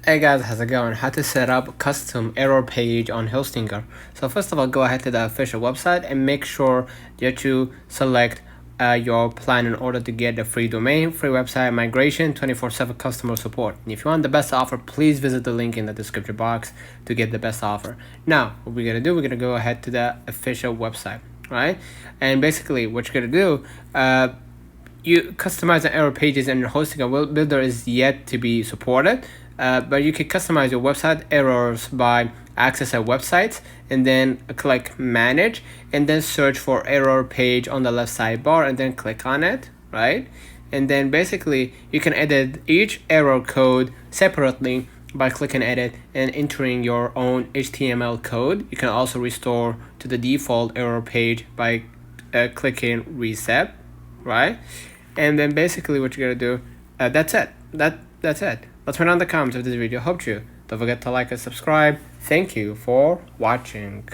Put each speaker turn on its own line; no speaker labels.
Hey guys, how's it going? How to set up custom error page on Hostinger. So first of all, go ahead to the official website and make sure that you select your plan in order to get the free domain, free website migration, 24/7 customer support. And if you want the best offer, please visit the link in the description box to get the best offer. Now, what we're gonna do, we're gonna go ahead to the official website, right? And basically, what you're gonna do, you customize the error pages and your Hostinger builder is yet to be supported, but you can customize your website errors by access a website and then click manage and then search for error page on the left sidebar and then click on it, right? And then basically you can edit each error code separately by clicking edit and entering your own HTML code. You can also restore to the default error page by clicking reset, right? And then basically what you're gonna do, that's it. That's it. Let's turn on the comments if this video helped you. Don't forget to like and subscribe. Thank you for watching.